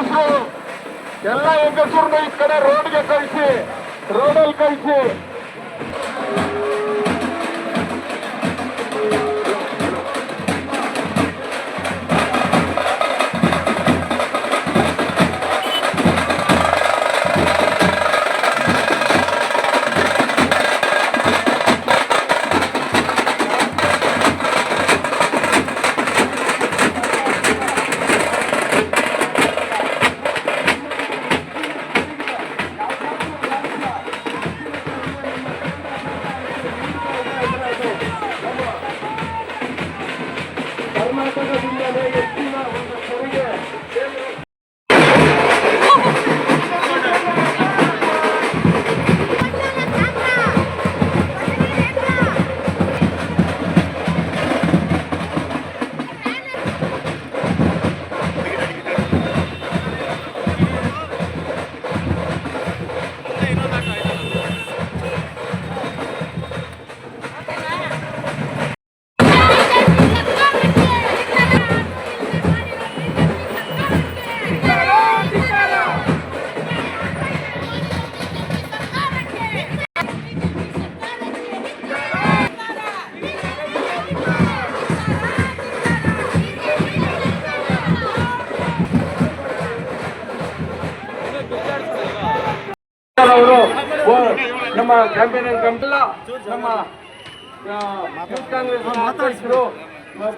ಹೆಂಗಸರು ಎಲ್ಲ ಹೆಂಗಸರನ್ನ ಈ ಕಡೆ ರೋಡ್ಗೆ ಕಳಿಸಿ, ರೋಡಲ್ಲಿ ಕಳಿಸಿ. ಕರ್ನಾಟಕದಿಂದಲೇ ಹೆಚ್ಚಿನ ಒಂದು ತೆರಿಗೆ ಅವರು ನಮ್ಮ ಕ್ಯಾಂಪೇನಿಂಗ್ ಕಮಿಟಿಲ್ಲ, ನಮ್ಮ ಯೂತ್ ಕಾಂಗ್ರೆಸ್ ಅಧ್ಯಕ್ಷರು,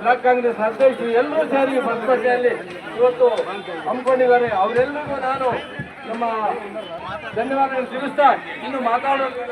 ಬ್ಲಾಕ್ ಕಾಂಗ್ರೆಸ್ ಅಧ್ಯಕ್ಷರು ಎಲ್ಲರೂ ಸೇರಿ ಹೊಸಪೇಟೆಯಲ್ಲಿ ಇವತ್ತು ಹಮ್ಮಿಕೊಂಡಿದ್ದಾರೆ. ಅವರೆಲ್ಲರಿಗೂ ನಾನು ನಮ್ಮ ಧನ್ಯವಾದಗಳನ್ನು ತಿಳಿಸ್ತಾ ಇನ್ನು ಮಾತಾಡೋದು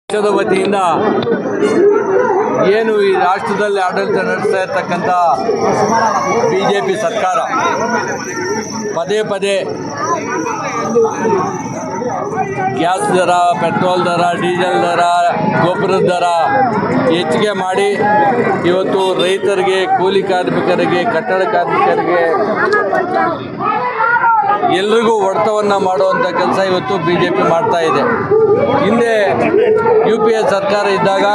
ಪಕ್ಷದ ವತಿಯಿಂದ ಏನು ಈ ರಾಷ್ಟ್ರದಲ್ಲಿ ಆಡಳಿತ ನಡೆಸ್ತಾ ಇರ್ತಕ್ಕಂಥ BJP ಸರ್ಕಾರ ಪದೇ ಪದೇ ಗ್ಯಾಸ್ ದರ, ಪೆಟ್ರೋಲ್ ದರ, ಡೀಸೆಲ್ ದರ, ಗೊಬ್ಬರದ ದರ ಹೆಚ್ಚಿಗೆ ಮಾಡಿ ಇವತ್ತು ರೈತರಿಗೆ, ಕೂಲಿ ಕಾರ್ಮಿಕರಿಗೆ, ಕಟ್ಟಡ ಕಾರ್ಮಿಕರಿಗೆ ಎಲ್ರಿಗೂ ಹೊಡೆತವನ್ನು ಮಾಡುವಂಥ ಕೆಲಸ ಇವತ್ತು BJP ಮಾಡ್ತಾ ಇದೆ. ಹಿಂದೆ UPA ಸರ್ಕಾರ ಇದ್ದಾಗ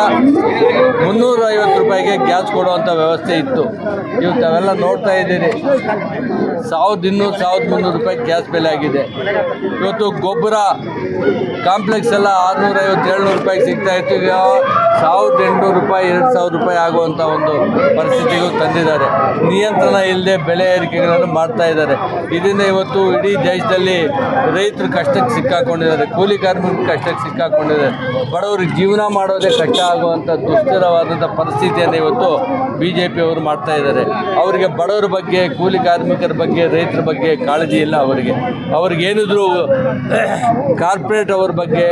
350 ರೂಪಾಯಿಗೆ ಗ್ಯಾಸ್ ಕೊಡುವಂಥ ವ್ಯವಸ್ಥೆ ಇತ್ತು. ಇವತ್ತು ಅವೆಲ್ಲ ನೋಡ್ತಾ ಇದ್ದೀರಿ, 1200, 1300 ರೂಪಾಯಿ ಗ್ಯಾಸ್ ಬೆಲೆ ಆಗಿದೆ. ಇವತ್ತು ಗೊಬ್ಬರ ಕಾಂಪ್ಲೆಕ್ಸ್ ಎಲ್ಲ 650, 700 ರೂಪಾಯಿಗೆ ಸಿಗ್ತಾ ಇತ್ತು. ಈಗ 1800 ರೂಪಾಯಿ, 2000 ರೂಪಾಯಿ ಆಗುವಂಥ ಒಂದು ಪರಿಸ್ಥಿತಿಗೂ ತಂದಿದ್ದಾರೆ. ನಿಯಂತ್ರಣ ಇಲ್ಲದೆ ಬೆಲೆ ಏರಿಕೆಗಳನ್ನು ಮಾಡ್ತಾ ಇದ್ದಾರೆ. ಇದರಿಂದ ಇವತ್ತು ಇಡೀ ದೇಶದಲ್ಲಿ ರೈತರು ಕಷ್ಟಕ್ಕೆ ಸಿಕ್ಕಾಕೊಂಡಿದ್ದಾರೆ, ಕೂಲಿ ಕಾರ್ಮಿಕರು ಕಷ್ಟಕ್ಕೆ ಸಿಕ್ಕಾಕೊಂಡಿದ್ದಾರೆ. ಬಡವರಿಗೆ ಜೀವನ ಮಾಡೋದೇ ಕಷ್ಟ ಆಗುವಂಥ ದುಸ್ಥಿರವಾದಂಥ ಪರಿಸ್ಥಿತಿಯನ್ನು ಇವತ್ತು BJP ಅವರು ಮಾಡ್ತಾ ಇದ್ದಾರೆ. ಅವರಿಗೆ ಬಡವರ ಬಗ್ಗೆ, ಕೂಲಿ ಕಾರ್ಮಿಕರ ಬಗ್ಗೆ, ರೈತರ ಬಗ್ಗೆ ಕಾಳಜಿ ಇಲ್ಲ. ಅವ್ರಿಗೇನಿದ್ರು ಕಾರ್ಪೊರೇಟ್ ಅವ್ರ ಬಗ್ಗೆ,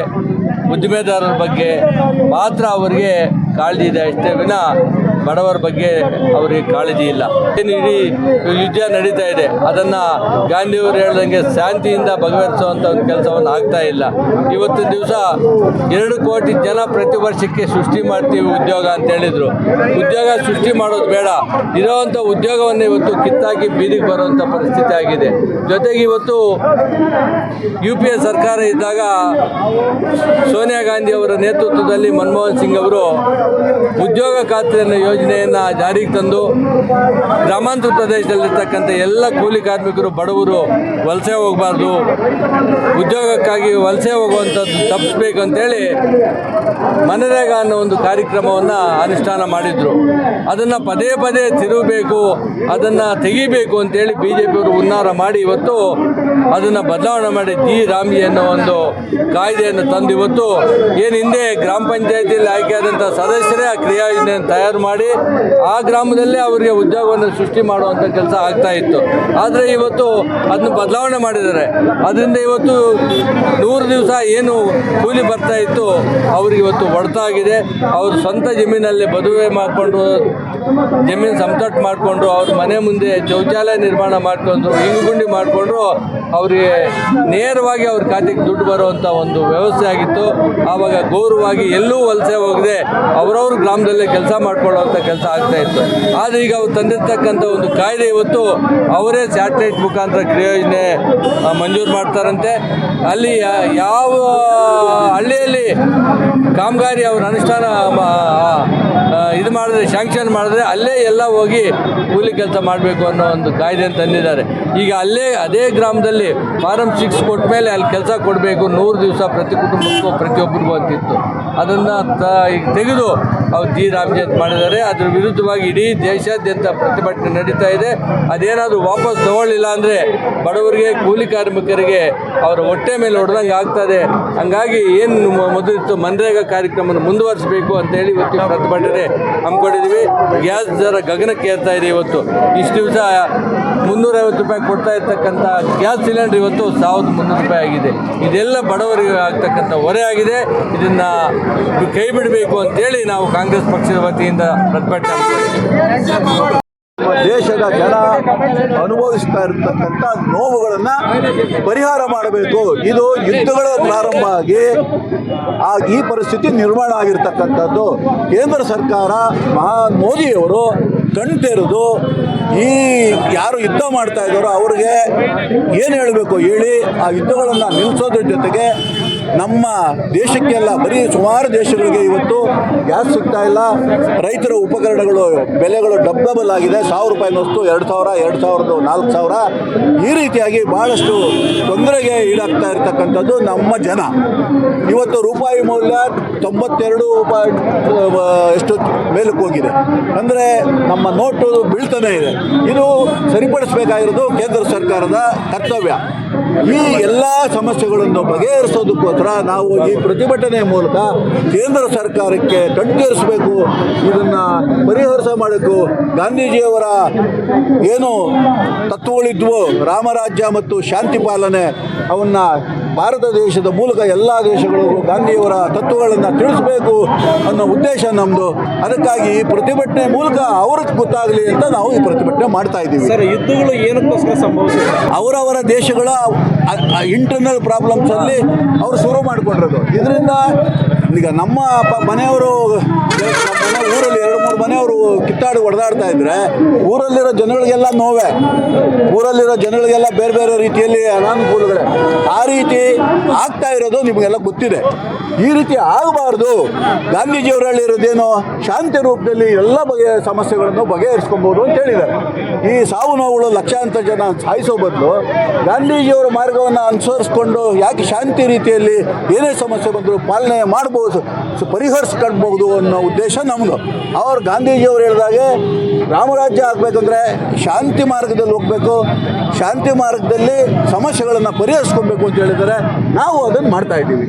ಉದ್ದಿಮೆದಾರರ ಬಗ್ಗೆ ಮಾತ್ರ ಅವರಿಗೆ ಕಾಳಜಿ ಇದೆ ಅಷ್ಟೇ ವಿನ ಬಡವರ ಬಗ್ಗೆ ಅವರಿಗೆ ಕಾಳಜಿ ಇಲ್ಲ. ಏನು ಇಡೀ ಯುದ್ಧ ನಡೀತಾ ಇದೆ, ಅದನ್ನು ಗಾಂಧಿಯವರು ಹೇಳ್ದಂಗೆ ಶಾಂತಿಯಿಂದ ಬಗೆಹರಿಸುವಂಥ ಒಂದು ಕೆಲಸವನ್ನು ಆಗ್ತಾ ಇಲ್ಲ. ಇವತ್ತಿನ ದಿವಸ 2 ಕೋಟಿ ಜನ ಪ್ರತಿ ವರ್ಷಕ್ಕೆ ಸೃಷ್ಟಿ ಮಾಡ್ತೀವಿ ಉದ್ಯೋಗ ಅಂತ ಹೇಳಿದರು. ಉದ್ಯೋಗ ಸೃಷ್ಟಿ ಮಾಡೋದು ಬೇಡ, ಇರೋವಂಥ ಉದ್ಯೋಗವನ್ನು ಇವತ್ತು ಕಿತ್ತಾಕಿ ಬೀದಿಗೆ ಬರುವಂಥ ಪರಿಸ್ಥಿತಿ ಆಗಿದೆ. ಜೊತೆಗೆ ಇವತ್ತು UPA ಸರ್ಕಾರ ಇದ್ದಾಗ ಸೋನಿಯಾ ಗಾಂಧಿ ಅವರ ನೇತೃತ್ವದಲ್ಲಿ ಮನಮೋಹನ್ ಸಿಂಗ್ ಅವರು ಉದ್ಯೋಗ ಖಾತ್ರಿ ಅನ್ನೋ ಯೋಜನೆಯನ್ನು ಜಾರಿಗೆ ತಂದು ಗ್ರಾಮಾಂತರ ಪ್ರದೇಶದಲ್ಲಿರ್ತಕ್ಕಂಥ ಎಲ್ಲ ಕೂಲಿ ಕಾರ್ಮಿಕರು ಬಡವರು ವಲಸೆ ಹೋಗಬಾರ್ದು, ಉದ್ಯೋಗಕ್ಕಾಗಿ ವಲಸೆ ಹೋಗುವಂಥದ್ದು ತಪ್ಪಿಸ್ಬೇಕು ಅಂತೇಳಿ ಮನರೇಗಾ ಅನ್ನೋ ಒಂದು ಕಾರ್ಯಕ್ರಮವನ್ನು ಅನುಷ್ಠಾನ ಮಾಡಿದರು. ಅದನ್ನು ಪದೇ ಪದೇ ತಿರುಗಬೇಕು, ಅದನ್ನು ತೆಗಿಬೇಕು ಅಂತೇಳಿ BJP ಅವರು ಹುನ್ನಾರ ಮಾಡಿ ಇವತ್ತು ಅದನ್ನು ಬದಲಾವಣೆ ಮಾಡಿ ಜಿ ರಾಮ್ಜಿ ಅನ್ನೋ ಒಂದು ಕಾಯ್ದೆಯನ್ನು ತಂದು ಇವತ್ತು ಏನು ಹಿಂದೆ ಗ್ರಾಮ ಪಂಚಾಯತಿಯಲ್ಲಿ ಆಯ್ಕೆಯಾದಂಥ ಸದಸ್ಯರೇ ಆ ಕ್ರಿಯಾ ಯೋಜನೆಯನ್ನು ತಯಾರು ಮಾಡಿ ಆ ಗ್ರಾಮದಲ್ಲೇ ಅವರಿಗೆ ಉದ್ಯೋಗವನ್ನು ಸೃಷ್ಟಿ ಮಾಡುವಂಥ ಕೆಲಸ ಆಗ್ತಾ ಇತ್ತು. ಆದರೆ ಇವತ್ತು ಅದನ್ನು ಬದಲಾವಣೆ ಮಾಡಿದ್ದಾರೆ. ಅದರಿಂದ ಇವತ್ತು 100 ದಿವಸ ಏನು ಕೂಲಿ ಬರ್ತಾ ಇತ್ತು ಅವ್ರಿಗೆ ಇವತ್ತು ಹೊಡೆತ ಆಗಿದೆ. ಅವರು ಸ್ವಂತ ಜಮೀನಲ್ಲಿ ಮದುವೆ ಮಾಡಿಕೊಂಡು ಜಮೀನು ಸಮತಟ್ಟು ಮಾಡಿಕೊಂಡು ಅವ್ರ ಮನೆ ಮುಂದೆ ಶೌಚಾಲಯ ನಿರ್ಮಾಣ ಮಾಡಿಕೊಂಡು ಇಂಗುಗುಂಡಿ ಮಾಡಿಕೊಂಡ್ರು ಅವರಿಗೆ ನೇರವಾಗಿ ಅವ್ರ ಖಾತೆಗೆ ದುಡ್ಡು ಬರುವಂಥ ಒಂದು ವ್ಯವಸ್ಥೆ ಆಗಿತ್ತು. ಆವಾಗ ಗೌರವವಾಗಿ ಎಲ್ಲೂ ವಲಸೆ ಹೋಗದೆ ಅವರವ್ರ ಗ್ರಾಮದಲ್ಲೇ ಕೆಲಸ ಮಾಡ್ಕೊಳ್ಳುವಂಥ ಕೆಲಸ ಆಗ್ತಾ ಇತ್ತು. ಆದರೆ ಈಗ ಅವ್ರು ತಂದಿರ್ತಕ್ಕಂಥ ಒಂದು ಕಾಯ್ದೆ ಇವತ್ತು ಅವರೇ ಸ್ಯಾಟಲೈಟ್ ಮುಖಾಂತರ ಕ್ರಿಯಾ ಯೋಜನೆ ಮಂಜೂರು ಮಾಡ್ತಾರಂತೆ. ಅಲ್ಲಿ ಯಾವ ಹಳ್ಳಿಯಲ್ಲಿ ಕಾಮಗಾರಿ ಅವ್ರ ಅನುಷ್ಠಾನ ಇದು ಮಾಡಿದ್ರೆ ಶಾಂಕ್ಷನ್ ಮಾಡಿದ್ರೆ ಅಲ್ಲೇ ಎಲ್ಲ ಹೋಗಿ ಕೂಲಿ ಕೆಲಸ ಮಾಡಬೇಕು ಅನ್ನೋ ಒಂದು ಕಾಯ್ದೆಯನ್ನು ತಂದಿದ್ದಾರೆ. ಈಗ ಅದೇ ಗ್ರಾಮದಲ್ಲಿ ಫಾರಮ್ 6 ಕೊಟ್ಟ ಮೇಲೆ ಅಲ್ಲಿ ಕೆಲಸ ಕೊಡಬೇಕು 100 ದಿವಸ ಪ್ರತಿ ಕುಟುಂಬಕ್ಕೂ ಪ್ರತಿಯೊಬ್ಬರಿಗೂ ಅಂತಿತ್ತು. ಅದನ್ನು ಈಗ ತೆಗೆದು ಅವ್ರು ಜಿ ರಾಮ್ಜಿ ಅಂತ ಮಾಡಿದ್ದಾರೆ. ಅದ್ರ ವಿರುದ್ಧವಾಗಿ ಇಡೀ ದೇಶಾದ್ಯಂತ ಪ್ರತಿಭಟನೆ ನಡೀತಾ ಇದೆ. ಅದೇನಾದರೂ ವಾಪಸ್ ತಗೊಳ್ಳಿಲ್ಲ ಅಂದರೆ ಬಡವರಿಗೆ ಕೂಲಿ ಕಾರ್ಮಿಕರಿಗೆ ಅವರ ಹೊಟ್ಟೆ ಮೇಲೆ ಹೊಡೆದಂಗೆ ಆಗ್ತದೆ. ಹಂಗಾಗಿ ಏನು ಮೊದಲಿತ್ತು ಮನ್ರೇಗಾ ಕಾರ್ಯಕ್ರಮವನ್ನು ಮುಂದುವರಿಸಬೇಕು ಅಂತೇಳಿ ಇವತ್ತು ಪ್ರತಿಭಟನೆ ಹಮ್ಮಿಕೊಂಡಿದ್ದೀವಿ. ಗ್ಯಾಸ್ ದರ ಗಗನಕ್ಕೆ ಏರ್ತಾ ಇದೆ. ಇವತ್ತು ಇಷ್ಟು ದಿವಸ 350 ರೂಪಾಯಿ ಕೊಡ್ತಾ ಇರ್ತಕ್ಕಂಥ ಗ್ಯಾಸ್ ಸಿಲಿಂಡರ್ ಇವತ್ತು 1300 ರೂಪಾಯಿ ಆಗಿದೆ. ಇದೆಲ್ಲ ಬಡವರಿಗೆ ಆಗ್ತಕ್ಕಂಥ ಹೊರೆ ಆಗಿದೆ. ಇದನ್ನು ಕೈ ಬಿಡಬೇಕು ಅಂತೇಳಿ ನಾವು ಕಾಂಗ್ರೆಸ್ ಪಕ್ಷದ ವತಿಯಿಂದ ಪ್ರತಿಭಟನೆ ಮಾಡಿದ್ದೀವಿ. ದೇಶದ ಜನ ಅನುಭವಿಸ್ತಾ ಇರತಕ್ಕಂಥ ನೋವುಗಳನ್ನು ಪರಿಹಾರ ಮಾಡಬೇಕು. ಇದು ಯುದ್ಧಗಳ ಪ್ರಾರಂಭ ಆಗಿ ಈ ಪರಿಸ್ಥಿತಿ ನಿರ್ಮಾಣ ಆಗಿರ್ತಕ್ಕಂಥದ್ದು. ಕೇಂದ್ರ ಸರ್ಕಾರ ಮೋದಿಯವರು ಕಣ್ ತೆರೆದು ಈ ಯಾರು ಯುದ್ಧ ಮಾಡ್ತಾ ಇದ್ದಾರೋ ಅವ್ರಿಗೆ ಏನು ಹೇಳಬೇಕು ಹೇಳಿ ಆ ಯುದ್ಧಗಳನ್ನು ನಿಲ್ಲಿಸೋದ್ರ ಜೊತೆಗೆ ನಮ್ಮ ದೇಶಕ್ಕೆಲ್ಲ ಬರೀ ಸುಮಾರು ದೇಶಗಳಿಗೆ ಇವತ್ತು ಗ್ಯಾಸ್ ಸಿಗ್ತಾ ಇಲ್ಲ. ರೈತರ ಉಪಕರಣಗಳು ಬೆಲೆಗಳು ಡಬಲ್ ಆಗಿದೆ. 1000 ರೂಪಾಯಿನ ವಸ್ತು 2000, 2000 4000 ಈ ರೀತಿಯಾಗಿ ಭಾಳಷ್ಟು ತೊಂದರೆಗೆ ಈಡಾಗ್ತಾ ಇರ್ತಕ್ಕಂಥದ್ದು ನಮ್ಮ ಜನ. ಇವತ್ತು ರೂಪಾಯಿ ಮೌಲ್ಯ 92 ರೂಪಾಯಿ ಎಷ್ಟು ಮೇಲಕ್ಕೆ ಹೋಗಿದೆ. ಅಂದರೆ ನಮ್ಮ ನೋಟು ಬೀಳ್ತಾನೆ ಇದೆ. ಇದು ಸರಿಪಡಿಸಬೇಕಾಗಿರೋದು ಕೇಂದ್ರ ಸರ್ಕಾರದ ಕರ್ತವ್ಯ. ಈ ಎಲ್ಲ ಸಮಸ್ಯೆಗಳನ್ನು ಬಗೆಹರಿಸೋದಕ್ಕೋಸ್ಕರ ನಾವು ಈ ಪ್ರತಿಭಟನೆ ಮೂಲಕ ಕೇಂದ್ರ ಸರ್ಕಾರಕ್ಕೆ ಕಣ್ತೇರಿಸಬೇಕು, ಇದನ್ನು ಪರಿಹರಿಸ ಮಾಡಬೇಕು. ಗಾಂಧೀಜಿಯವರ ಏನು ತತ್ವಗಳಿದ್ವು, ರಾಮರಾಜ್ಯ ಮತ್ತು ಶಾಂತಿ ಪಾಲನೆ, ಅವನ್ನ ಭಾರತ ದೇಶದ ಮೂಲಕ ಎಲ್ಲ ದೇಶಗಳು ಗಾಂಧಿಯವರ ತತ್ವಗಳನ್ನು ತಿಳಿಸಬೇಕು ಅನ್ನೋ ಉದ್ದೇಶ ನಮ್ಮದು. ಅದಕ್ಕಾಗಿ ಈ ಪ್ರತಿಭಟನೆ ಮೂಲಕ ಅವ್ರಿಗೆ ಗೊತ್ತಾಗಲಿ ಅಂತ ನಾವು ಈ ಪ್ರತಿಭಟನೆ ಮಾಡ್ತಾ ಇದ್ದೀವಿ. ಸರ್, ಯುದ್ಧಗಳು ಏನಕ್ಕೋಸ್ಕರ ಸಂಭವಿಸಿದೆ? ಅವರವರ ದೇಶಗಳ ಇಂಟರ್ನಲ್ ಪ್ರಾಬ್ಲಮ್ಸಲ್ಲಿ ಅವರು ಶುರು ಮಾಡಿಕೊಂಡಿರೋದು. ಇದರಿಂದ ಈಗ ನಮ್ಮ ಮನೆಯವರು ಊರಲ್ಲಿ 2-3 ಮನೆಯವರು ಕಿತ್ತಾಡಿ ಹೊಡೆದಾಡ್ತಾ ಇದ್ರೆ ಊರಲ್ಲಿರೋ ಜನಗಳಿಗೆಲ್ಲ ನೋವೇ, ಊರಲ್ಲಿರೋ ಜನಗಳಿಗೆಲ್ಲ ಬೇರೆ ಬೇರೆ ರೀತಿಯಲ್ಲಿ ಅನಾನುಕೂಲಗಳೇ ಆ ರೀತಿ ಆಗ್ತಾ ಇರೋದು ನಿಮಗೆಲ್ಲ ಗೊತ್ತಿದೆ. ಈ ರೀತಿ ಆಗಬಾರ್ದು. ಗಾಂಧೀಜಿಯವರು ಹೇಳಿರೋದೇನು, ಶಾಂತಿ ರೂಪದಲ್ಲಿ ಎಲ್ಲ ಬಗೆಯ ಸಮಸ್ಯೆಗಳನ್ನು ಬಗೆಹರಿಸ್ಕೊಬೋದು ಅಂತ ಹೇಳಿದ್ದಾರೆ. ಈ ಸಾವು ನೋವುಗಳು ಲಕ್ಷಾಂತರ ಜನ ಸಾಯಿಸೋ ಬದಲು ಗಾಂಧೀಜಿಯವರ ಮಾರ್ಗವನ್ನು ಅನುಸರಿಸ್ಕೊಂಡು ಯಾಕೆ ಶಾಂತಿ ರೀತಿಯಲ್ಲಿ ಏನೇ ಸಮಸ್ಯೆ ಬಂದರೂ ಪಾಲನೆ ಮಾಡ್ಬೋದು, ಪರಿಹರಿಸ್ಕೊಳ್ಬಹುದು ಅನ್ನೋ ಉದ್ದೇಶ ನಮ್ಮದು. ಅವ್ರು ಗಾಂಧೀಜಿಯವರು ಹೇಳಿದಾಗೆ ರಾಮರಾಜ್ಯ ಆಗಬೇಕಂದ್ರೆ ಶಾಂತಿ ಮಾರ್ಗದಲ್ಲಿ ಹೋಗಬೇಕು, ಶಾಂತಿ ಮಾರ್ಗದಲ್ಲಿ ಸಮಸ್ಯೆಗಳನ್ನು ಪರಿಹರಿಸ್ಕೊಬೇಕು ಅಂತ ಹೇಳಿದ್ದಾರೆ. ನಾವು ಅದನ್ನು ಮಾಡ್ತಾ ಇದ್ದೀವಿ.